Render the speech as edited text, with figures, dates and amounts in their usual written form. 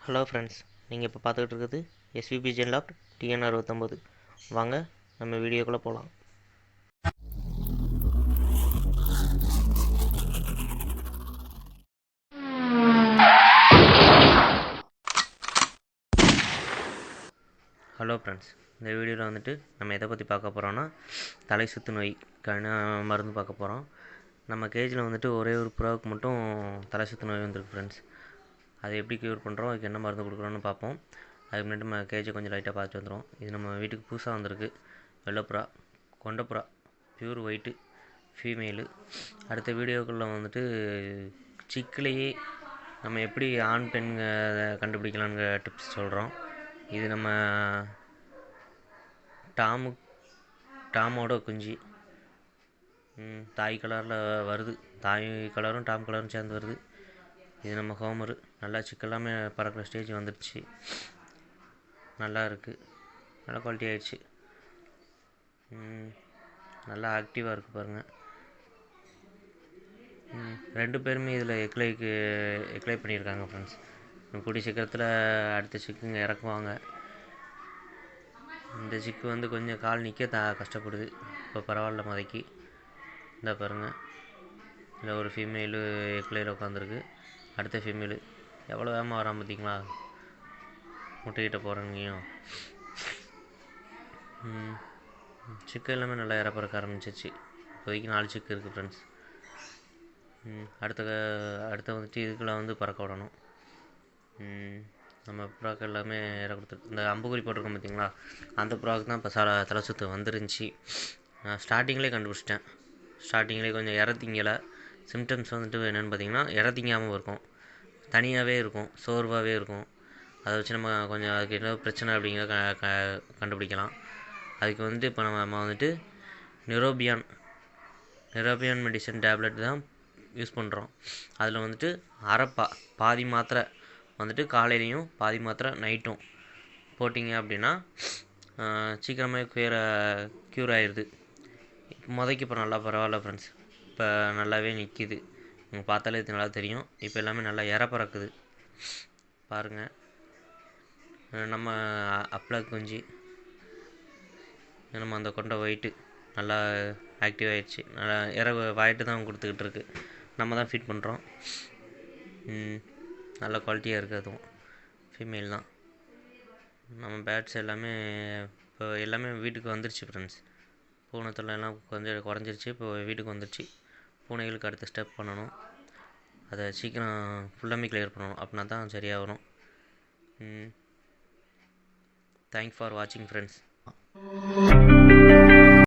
Hello friends, நீங்கள் இப்போ பார்த்துக்கிட்டு இருக்கிறது எஸ்விபி ஜென்லாப்ட் TN69. வாங்க நம்ம வீடியோக்குள்ளே போகலாம். ஹலோ ஃப்ரெண்ட்ஸ், இந்த வீடியோவில் வந்துட்டு நம்ம எதை பற்றி பார்க்க போகிறோன்னா தலை சுத்து நோய்க்கான மருந்து பார்க்க போகிறோம். நம்ம கேஜில் வந்துட்டு ஒரே ஒரு புறாவுக்கு மட்டும் தலை சுத்து நோய் வந்திருக்கு ஃப்ரெண்ட்ஸ். அதை எப்படி க்யூர் பண்ணுறோம், அதுக்கு என்ன மருந்து கொடுக்குறோன்னு பார்ப்போம். அதுக்கு முன்னாடி நம்ம கேஜை கொஞ்சம் லைட்டாக பார்த்துட்டு வந்துடும். இது நம்ம வீட்டுக்கு புதுசாக வந்திருக்கு. வெள்ளைப்புறா, கொண்டைப்புறா, பியூர் ஒயிட்டு, ஃபீமேலு. அடுத்த வீடியோக்குள்ளே வந்துட்டு சிக்கிலேயே நம்ம எப்படி ஆண் பெண் கண்டுபிடிக்கலாங்கிற டிப்ஸ் சொல்கிறோம். இது நம்ம டாமோட குஞ்சு. தாய் கலரில் வருது. தாய் கலரும் டாம் கலரும் சேர்ந்து வருது. இது நம்ம ஹோமரு. நல்லா சிக்கெல்லாமே பறக்கிற ஸ்டேஜ் வந்துடுச்சு. நல்லா இருக்குது, நல்லா குவாலிட்டி ஆகிடுச்சு. நல்லா ஆக்டிவாக இருக்குது பாருங்கள். ரெண்டு பேருமே இதில் எக்லை பண்ணியிருக்காங்க ஃப்ரெண்ட்ஸ். கூடிய சீக்கிரத்தில் அடுத்த சிக்குங்க இறக்குவாங்க. இந்த சிக்கு வந்து கொஞ்சம் கால் நிற்க கஷ்டப்படுது. இப்போ பரவாயில்ல மதைக்கு. இந்த பாருங்கள், இல்லை ஒரு ஃபீமேலு எக்லையில் உட்காந்துருக்கு. அடுத்த ஃபீமேலு எவ்வளோ வேகமாக வராமல் பார்த்தீங்களா? முட்டைக்கிட்ட போகிறவங்கயும் சிக்கு எல்லாமே நல்லா இறப்பறக்க ஆரம்பிச்சிச்சு. இப்போதைக்கு 4 சிக்கு இருக்குது ஃப்ரெண்ட்ஸ். அடுத்த வந்துட்டு இதுக்கெல்லாம் வந்து பறக்க விடணும். நம்ம புறாக்கள் எல்லாமே இற கொடுத்துருக்கு. இந்த அம்புக்குறி போட்டிருக்கோம் பார்த்தீங்களா, அந்த புறாவுக்கு தான் இப்போ தலை சுற்று வந்துருந்துச்சு. நான் ஸ்டார்டிங்லேயே கண்டுபிடிச்சிட்டேன். ஸ்டார்டிங்லேயே கொஞ்சம் திங்கலை. சிம்டம்ஸ் வந்துட்டு என்னென்னு பார்த்தீங்கன்னா, திங்காமல் இருக்கும், தனியாகவே இருக்கும், சோர்வாகவே இருக்கும். அதை வச்சு நம்ம கொஞ்சம் அதுக்கு என்ன பிரச்சனை அப்படிங்கிற கண்டுபிடிக்கலாம். அதுக்கு வந்துட்டு இப்போ நம்ம வந்துட்டு நிரோபியான் மெடிசன் டேப்லெட் தான் யூஸ் பண்ணுறோம். அதில் வந்துட்டு பாதி மாத்திரை வந்துட்டு காலையிலையும் பாதி மாத்திரை நைட்டும் போட்டிங்க அப்படின்னா சீக்கிரமே க்யூர் ஆயிடுது. முதக்கு இப்போ நல்லா பரவாயில்ல ஃப்ரெண்ட்ஸ். இப்போ நல்லாவே நிற்கிது. நீங்கள் பார்த்தாலே இது நல்லா தெரியும். இப்போ எல்லாமே நல்லா பறக்குது பாருங்கள். நம்ம அப்ளக் குஞ்சு, நம்ம அந்த கொண்ட ஒயிட்டு நல்லா ஆக்டிவ் ஆகிடுச்சு. நல்லா வாயிட்டு தான் கொடுத்துக்கிட்டு இருக்கு. நம்ம தான் ஃபீட் பண்ணுறோம். நல்ல குவாலிட்டியாக இருக்குது. அதுவும் ஃபீமேல் தான். நம்ம பேட்ஸ் எல்லாமே இப்போ எல்லாமே வீட்டுக்கு வந்துருச்சு ஃப்ரெண்ட்ஸ். பூனை எல்லாம் கொஞ்சம் குறைஞ்சிருச்சு. இப்போ வீட்டுக்கு வந்துருச்சு. பூனைகளுக்கு அடுத்த ஸ்டெப் பண்ணணும். அதை சீக்கிரம் ஃபுல்லாமே கிளியர் பண்ணணும். அப்படின்னா தான் சரியாக வரும். தேங்க்ஸ் ஃபார் வாட்சிங் ஃப்ரெண்ட்ஸ்.